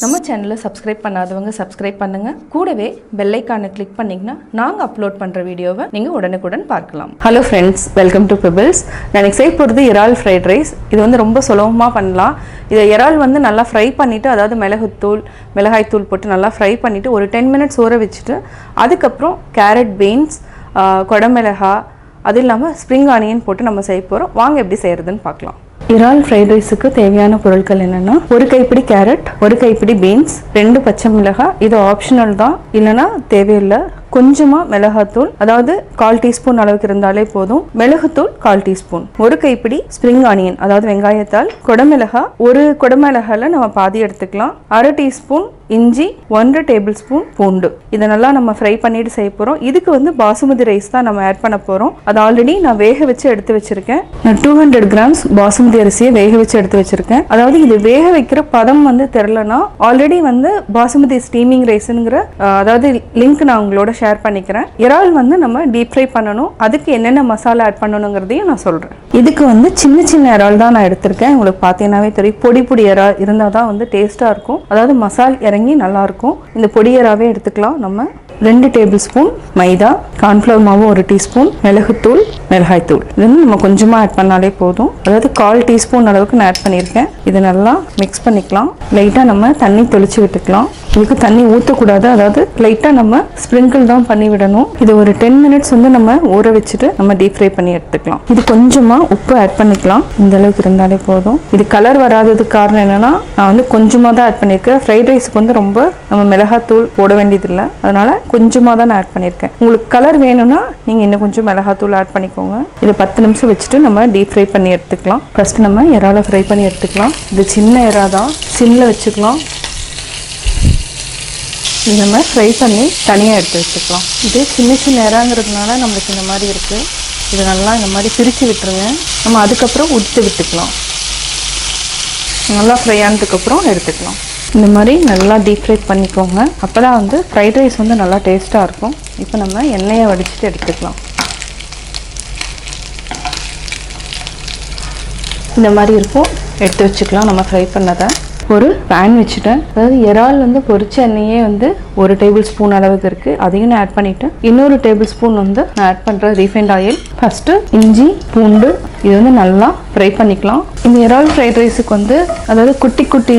நம்ம சேனலை சப்ஸ்கிரைப் பண்ணாதவங்க சப்ஸ்கிரைப் பண்ணுங்கள். கூடவே பெல் ஐக்கானை கிளிக் பண்ணிங்கன்னா நாங்கள் அப்லோட் பண்ணுற வீடியோவை நீங்கள் உடனுக்குடன் பார்க்கலாம். Hello friends, welcome to பிபிள்ஸ். நான் எனக்கு செய்ய போகிறது இறால் ஃப்ரைட் ரைஸ். இது வந்து ரொம்ப சுலபமாக பண்ணலாம். இதை இறால் வந்து நல்லா ஃப்ரை பண்ணிவிட்டு, அதாவது மிளகாய்த்தூள் போட்டு நல்லா ஃப்ரை பண்ணிவிட்டு ஒரு 10 மினிட்ஸ் ஊற வச்சுட்டு, அதுக்கப்புறம் கேரட், பீன்ஸ், கொடமிளகா, அது இல்லாமல் ஸ்ப்ரிங் ஆனியன் போட்டு நம்ம செய்ய போகிறோம். வாங்க எப்படி செய்கிறதுன்னு பார்க்கலாம். இறால் ஃப்ரைட் ரைஸுக்கு தேவையான பொருட்கள் என்னென்னா, ஒரு கைப்பிடி கேரட், ஒரு கைப்பிடி பீன்ஸ், 2 பச்சை மிளகாய். இது ஆப்ஷனல் தான், இல்லைனா தேவையில்லை. கொஞ்சமாக மிளகாத்தூள், அதாவது 1/4 டீஸ்பூன் அளவுக்கு இருந்தாலே போதும். மிளகுத்தூள் 1/4 டீஸ்பூன், ஒரு கைப்பிடி ஸ்ப்ரிங் ஆனியன், அதாவது வெங்காயத்தாள், கொடமிளகாய், ஒரு கொடமிளகாயில் நம்ம பாதி எடுத்துக்கலாம், 1/2 டீஸ்பூன் இஞ்சி, 1 டேபிள் ஸ்பூன் பூண்டு. இதை நல்லா நம்ம ஃப்ரை பண்ணிட்டு செய்ய போகிறோம். இதுக்கு வந்து பாசுமதி ரைஸ் தான் நம்ம ஆட் பண்ண போகிறோம். அது ஆல்ரெடி நான் வேக வச்சு எடுத்து வச்சிருக்கேன். நான் 200 கிராம்ஸ் பாசுமதி அரிசியை வேக வச்சு எடுத்து வச்சிருக்கேன். அதாவது இது வேக வைக்கிற பதம் வந்து தெரிலனா, ஆல்ரெடி வந்து பாசுமதி ஸ்டீமிங் ரைஸ்ங்கிற அதாவது லிங்க் நான் உங்களோட ஷேர் பண்ணிக்கிறேன். இறால் வந்து நம்ம டீப் ஃப்ரை பண்ணணும். அதுக்கு என்னென்ன மசாலா ஆட் பண்ணணுங்கிறதையும் நான் சொல்கிறேன். இதுக்கு வந்து சின்ன சின்ன இறால் தான் நான் எடுத்திருக்கேன். உங்களுக்கு பார்த்தீங்கன்னாவே தெரியும், பொடி இறால் இருந்தால் தான் வந்து டேஸ்ட்டாக இருக்கும். அதாவது மசால் இறங்கி நல்லாயிருக்கும். இந்த பொடி இறாவே எடுத்துக்கலாம். நம்ம 2 டேபிள் ஸ்பூன் மைதா, கார்ன்ஃப்ளவர் மாவு 1 டீஸ்பூன், மிளகுத்தூள், மிளகாய்த்தூள், இது வந்து நம்ம கொஞ்சமாக ஆட் பண்ணாலே போதும். அதாவது 1/4 டீஸ்பூன் அளவுக்கு நான் ஆட் பண்ணியிருக்கேன். இது நல்லா மிக்ஸ் பண்ணிக்கலாம். லைட்டாக நம்ம தண்ணி தெளித்து விட்டுக்கலாம். இதுக்கு தண்ணி ஊற்றக்கூடாது, அதாவது லைட்டாக நம்ம ஸ்ப்ரிங்கிள் தான் பண்ணி விடணும். இது ஒரு 10 மினிட்ஸ் வந்து நம்ம ஊற வச்சுட்டு நம்ம டீப் ஃப்ரை பண்ணி எடுத்துக்கலாம். இது கொஞ்சமாக உப்பு ஆட் பண்ணிக்கலாம். இந்த அளவுக்கு இருந்தாலே போதும். இது கலர் வராததுக்கு காரணம் என்னென்னா, நான் வந்து கொஞ்சமாக தான் ஆட் பண்ணியிருக்கேன். ஃப்ரைட் ரைஸுக்கு வந்து ரொம்ப நம்ம மிளகாத்தூள் போட வேண்டியதில்லை, அதனால் கொஞ்சமாக தான் நான் ஆட் பண்ணியிருக்கேன். உங்களுக்கு கலர் வேணும்னா நீங்கள் இன்னும் கொஞ்சம் மிளகாத்தூள் ஆட் பண்ணிக்கோங்க. இதை 10 நிமிஷம் வச்சுட்டு நம்ம டீப் ஃப்ரை பண்ணி எடுத்துக்கலாம். ஃபஸ்ட்டு நம்ம இறாலை ஃப்ரை பண்ணி எடுத்துக்கலாம். இது சின்ன இறா தான், சிம்மில் வச்சுக்கலாம். இது நம்ம ஃப்ரை பண்ணி தனியாக எடுத்து வச்சுக்கலாம். இது சின்ன சின்ன இறாங்கிறதுனால நம்மளுக்கு இந்த மாதிரி இருக்குது. இது நல்லா இந்த மாதிரி பிரித்து விட்டுருங்க. நம்ம அதுக்கப்புறம் உடுத்து விட்டுக்கலாம். நல்லா ஃப்ரை ஆனதுக்கப்புறம் எடுத்துக்கலாம். இந்த மாதிரி நல்லா டீப் ஃப்ரை பண்ணிக்கோங்க. அப்போ தான் வந்து ஃப்ரைட் ரைஸ் வந்து நல்லா டேஸ்ட்டாக இருக்கும். இப்போ நம்ம எண்ணெயை வடிச்சிட்டு எடுத்துக்கலாம். இந்த மாதிரி இருக்கும், எடுத்து வச்சுக்கலாம். நம்ம ஃப்ரை பண்ணதை ஒரு பேன் வச்சுட்டேன். அதாவது இறால் வந்து பொரிச்ச எண்ணெயே வந்து 1 டேபிள் ஸ்பூன் அளவுக்கு இருக்குது. அதையும் நான் ஆட் பண்ணிவிட்டு, இன்னொரு டேபிள் ஸ்பூன் வந்து நான் ஆட் பண்ணுறேன் ரீஃபைண்ட் ஆயில். ஃபஸ்ட்டு இஞ்சி, பூண்டு, இது வந்து நல்லா ஃப்ரை பண்ணிக்கலாம். இந்த இறால் ஃப்ரைட் ரைஸுக்கு வந்து அதாவது குட்டி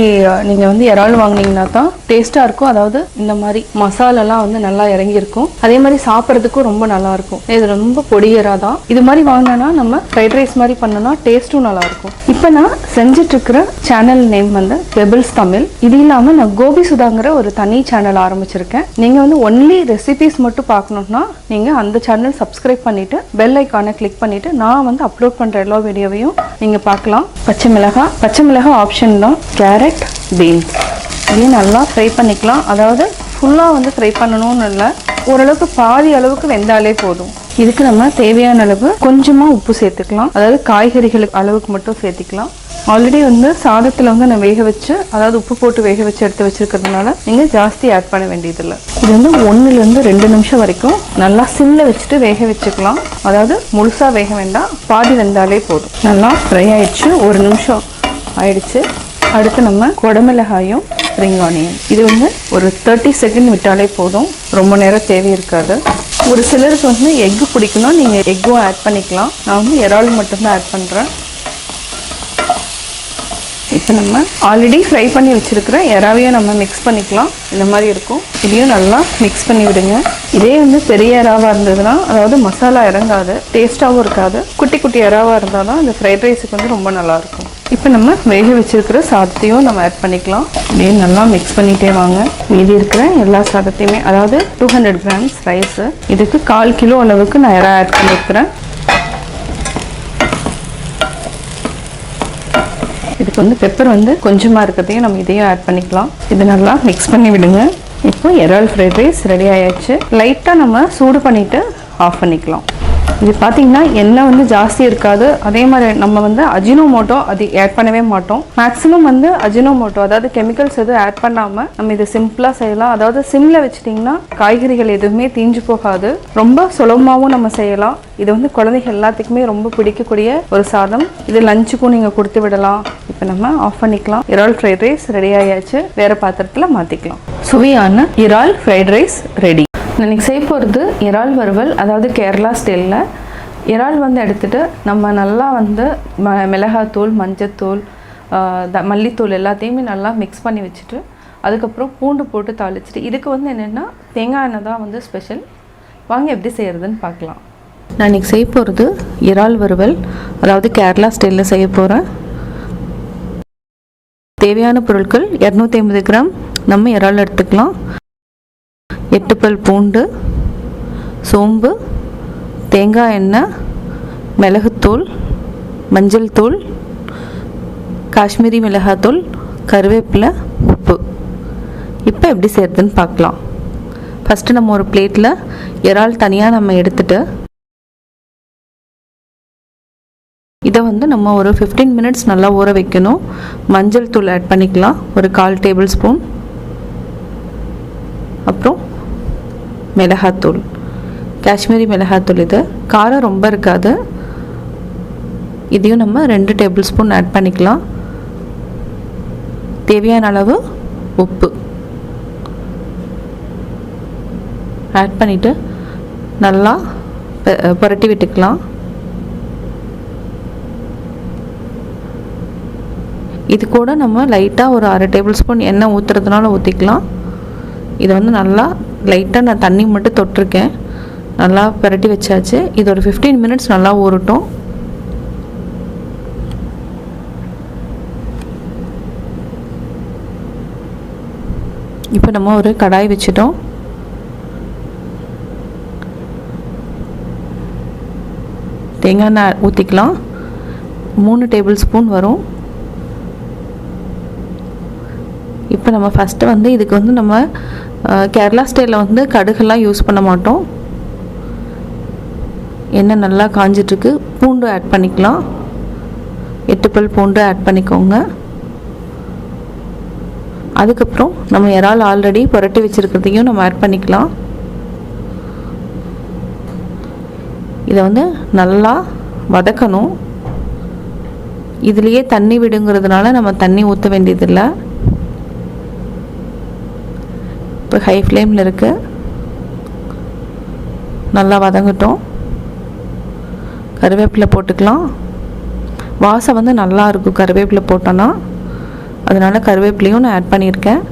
நீங்கள் வந்து இறால் வாங்கினீங்கன்னா தான் டேஸ்ட்டாக இருக்கும். அதாவது இந்த மாதிரி மசாலாலாம் வந்து நல்லா இறங்கியிருக்கும். அதே மாதிரி சாப்பிட்றதுக்கும் ரொம்ப நல்லாயிருக்கும். இது ரொம்ப பொடியராக தான். இது மாதிரி வாங்கினோன்னா நம்ம ஃப்ரைட் ரைஸ் மாதிரி பண்ணோன்னா டேஸ்ட்டும் நல்லாயிருக்கும். இப்போ நான் செஞ்சிட்ருக்கிற சேனல் நேம் வந்து பெபிள்ஸ் தமிழ். இது இல்லாமல் நான் கோபி சுதாங்கிற ஒரு தனி சேனல் ஆரம்பிச்சிருக்கேன். நீங்கள் வந்து ஒன்லி ரெசிபிஸ் மட்டும் பார்க்கணுன்னா நீங்கள் அந்த சேனல் சப்ஸ்கிரைப் பண்ணிவிட்டு பெல் ஐக்கானை கிளிக் பண்ணிவிட்டு நான் வந்து அப்லோட் பண்ணுற எல்லா வீடியோவையும் நீங்கள் பார்க்கலாம். பச்சை மிளகாய் ஆப்ஷன் தான். கேரட், பீன்ஸ், இதையும் நல்லா ஃப்ரை பண்ணிக்கலாம். அதாவது ஃபுல்லாக வந்து ஃப்ரை பண்ணணும்னு இல்லை, ஓரளவுக்கு பாதி அளவுக்கு வெந்தாலே போதும். இதுக்கு நம்ம தேவையான அளவு கொஞ்சமாக உப்பு சேர்த்துக்கலாம். அதாவது காய்கறிகளுக்கு அளவுக்கு மட்டும் சேர்த்துக்கலாம். ஆல்ரெடி வந்து சாதத்தில் வந்து நான் வேக வச்சு, அதாவது உப்பு போட்டு வேக வச்சு எடுத்து வச்சுருக்கிறதுனால நீங்கள் ஜாஸ்தி ஆட் பண்ண வேண்டியதில்லை. இது வந்து 1லேருந்து 2 நிமிஷம் வரைக்கும் நல்லா சிம்மில் வச்சுட்டு வேக வச்சுக்கலாம். அதாவது முழுசாக வேக வேண்டாம், பாதி வெந்தாலே போதும். நல்லா ஃப்ரை ஆயிடுச்சு, 1 நிமிஷம் ஆயிடுச்சு. அடுத்து நம்ம கொடமிளகாயும் ஸ்ப்ரிங் ஆனியன், இது வந்து ஒரு 30 செகண்ட் விட்டாலே போதும், ரொம்ப நேரம் தேவை இருக்காது. ஒரு சிலருக்கு வந்து எக்கு பிடிக்கணும், நீங்கள் எக்கும் ஆட் பண்ணிக்கலாம். நான் வந்து இறால் மட்டும்தான் ஆட் பண்ணுறேன். இப்போ நம்ம ஆல்ரெடி ஃப்ரை பண்ணி வச்சுருக்கிற இறாவையும் நம்ம மிக்ஸ் பண்ணிக்கலாம். இந்த மாதிரி இருக்கும். இதையும் நல்லா மிக்ஸ் பண்ணி விடுங்க. இதே வந்து பெரிய இறாவாக இருந்ததுன்னா, அதாவது மசாலா இறங்காது, டேஸ்ட்டாகவும் இருக்காது. குட்டி இறாவாக இருந்தால் தான் இந்த ஃப்ரைட் ரைஸுக்கு வந்து ரொம்ப நல்லாயிருக்கும். இப்போ நம்ம வேக வச்சுருக்கிற சாதத்தையும் நம்ம ஆட் பண்ணிக்கலாம். இதே நல்லா மிக்ஸ் பண்ணிகிட்டே வாங்க. மீதி இருக்கிற எல்லா சாதத்தையுமே, அதாவது 200 கிராம்ஸ் ரைஸு, இதுக்கு 1/4 கிலோ அளவுக்கு நான் இறா ஆட் பண்ணியிருக்கிறேன். இதுக்கு வந்து பெப்பர் வந்து கொஞ்சமாக இருக்கிறதையும் நம்ம இதையும் ஆட் பண்ணிக்கலாம். இது நல்லா மிக்ஸ் பண்ணி விடுங்க. இப்போ இறால் ஃப்ரைட் ரைஸ் ரெடி ஆயாச்சு. லைட்டாக நம்ம சூடு பண்ணிவிட்டு ஆஃப் பண்ணிக்கலாம். இது பார்த்தீங்கன்னா எண்ணெய் வந்து ஜாஸ்தி இருக்காது. அதே மாதிரி நம்ம வந்து அஜினோமோட்டோ அது ஆட் பண்ணவே மாட்டோம். மேக்ஸிமம் வந்து அஜினோமோட்டோ, அதாவது கெமிக்கல்ஸ் எதுவும் ஆட் பண்ணாமல் நம்ம இதை சிம்பிளாக செய்யலாம். அதாவது சிம்மில் வச்சுட்டிங்கன்னா காய்கறிகள் எதுவுமே தீஞ்சு போகாது. ரொம்ப சுலபமாகவும் நம்ம செய்யலாம். இது வந்து குழந்தைகள் எல்லாத்துக்குமே ரொம்ப பிடிக்கக்கூடிய ஒரு சாதம். இது லஞ்சுக்கும் நீங்கள் கொடுத்து விடலாம். இப்போ இப்போ நம்ம ஆஃப் பண்ணிக்கலாம். இறால் ஃப்ரைட் ரைஸ் ரெடி ஆயாச்சு. வேறு பாத்திரத்தில் மாற்றிக்கலாம். சுவையான இறால் ஃப்ரைட் ரைஸ் ரெடி. இன்னைக்கு செய்ய போகிறது இறால் வறுவல், அதாவது கேரளா ஸ்டைலில். இறால் எடுத்துகிட்டு நம்ம நல்லா மிளகாத்தூள், மஞ்சத்தூள், மல்லித்தூள் எல்லாத்தையுமே நல்லா மிக்ஸ் பண்ணி வச்சுட்டு அதுக்கப்புறம் பூண்டு போட்டு தாளிச்சிட்டு, இதுக்கு என்னென்னா தேங்காய் எண்ணெய் தான் ஸ்பெஷல். வாங்க எப்படி செய்கிறதுன்னு பார்க்கலாம். நான் இன்றைக்கி செய்ய போகிறது இறால் வறுவல், அதாவது கேரளா ஸ்டைலில் செய்ய போகிறேன். தேவையான பொருட்கள் 250 கிராம் நம்ம இறால் எடுத்துக்கலாம். 8 பல் பூண்டு, சோம்பு, தேங்காய் எண்ணெய், மிளகுத்தூள், மஞ்சள் தூள், காஷ்மீரி மிளகாத்தூள், கருவேப்பிலை, உப்பு. இப்போ எப்படி செய்கிறதுன்னு பார்க்கலாம். ஃபஸ்ட்டு நம்ம ஒரு பிளேட்டில் இறால் தனியாக நம்ம எடுத்துகிட்டு இதை நம்ம ஒரு 15 மினிட்ஸ் நல்லா ஊற வைக்கணும். மஞ்சள் தூள் ஆட் பண்ணிக்கலாம், ஒரு 1/4 டேபிள் ஸ்பூன். அப்புறம் மிளகாத்தூள், காஷ்மீரி மிளகாத்தூள். இது காரம் ரொம்ப இருக்காது. இதையும் நம்ம 2 டேபிள் ஸ்பூன் ஆட் பண்ணிக்கலாம். தேவையான அளவு உப்பு ஆட் பண்ணிவிட்டு நல்லா புரட்டி விட்டுக்கலாம். இது கூட நம்ம லைட்டாக ஒரு 1/2 டேபிள் ஸ்பூன் எண்ணெய் ஊற்றுறதுனால ஊற்றிக்கலாம். இதை நல்லா லைட்டாக நான் தண்ணி மட்டும் தொட்டிருக்கேன். நல்லா புரட்டி வச்சாச்சு. இது ஒரு 15 மினிட்ஸ் நல்லா ஊறட்டும். இப்போ நம்ம ஒரு கடாய் வச்சுட்டோம். தேங்காய் எண்ணெய் ஊற்றிக்கலாம். 3 டேபிள் ஸ்பூன் வரும். இப்போ நம்ம ஃபஸ்ட்டு இதுக்கு நம்ம கேரளா ஸ்டைலில் கடுகெல்லாம் யூஸ் பண்ண மாட்டோம். எண்ணெய் நல்லா காஞ்சிட்ருக்கு. பூண்டு ஆட் பண்ணிக்கலாம். 8 பல் பூண்டு ஆட் பண்ணிக்கோங்க. அதுக்கப்புறம் நம்ம இறால் ஆல்ரெடி புரட்டி வச்சுருக்கிறதையும் நம்ம ஆட் பண்ணிக்கலாம். இதை நல்லா வதக்கணும். இதுலேயே தண்ணி விடுங்கிறதுனால நம்ம தண்ணி ஊற்ற வேண்டியதில்லை. இப்போ ஹை ஃப்ளேமில் இருக்குது. நல்லா வதங்கட்டும். கருவேப்பிலை போட்டுக்கலாம். வாசம் நல்லா இருக்கும் கருவேப்பிலை போட்டோன்னா, அதனால் கருவேப்பிலையும் நான் ஆட் பண்ணியிருக்கேன்.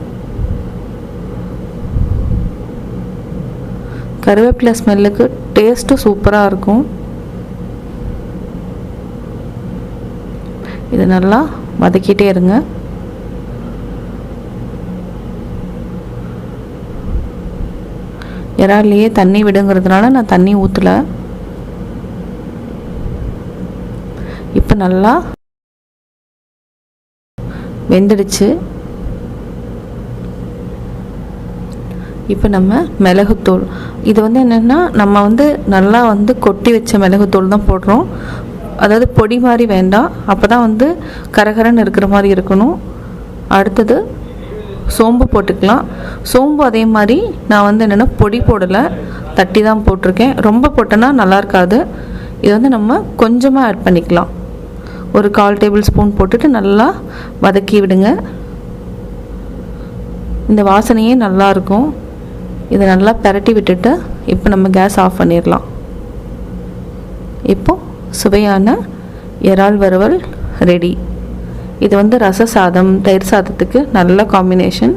கருவேப்பிலை ஸ்மெல்லுக்கு டேஸ்ட்டும் சூப்பராக இருக்கும். இது நல்லா வதக்கிட்டே இருங்க. இறால்லையே தண்ணி விடுங்கிறதுனால நான் தண்ணி ஊற்றலை. இப்போ நல்லா வெந்துடுச்சு. இப்போ நம்ம மிளகுத்தூள், இது என்னென்னா நம்ம நல்லா கொட்டி வச்ச மிளகுத்தூள் தான் போடுறோம். அதாவது பொடி மாதிரி வேண்டாம், அப்போ தான் கரகரன்னு இருக்கிற மாதிரி இருக்கணும். அடுத்தது சோம்பு போட்டுக்கலாம். சோம்பு அதே மாதிரி நான் என்னென்னா பொடி போடலை, தட்டி தான் போட்டிருக்கேன். ரொம்ப போட்டோன்னா நல்லா இருக்காது. இது நம்ம கொஞ்சமாக ஆட் பண்ணிக்கலாம். ஒரு 1/4 டேபிள் ஸ்பூன் போட்டுட்டு நல்லா வதக்கி விடுங்க. இந்த வாசனையே நல்லாயிருக்கும். இதை நல்லா பிரட்டி விட்டுட்டு இப்போ நம்ம கேஸ் ஆஃப் பண்ணிடலாம். இப்போ சுவையான இறால் வறுவல் ரெடி. இது ரச சாதம், தயிர் சாதத்துக்கு நல்ல காம்பினேஷன்.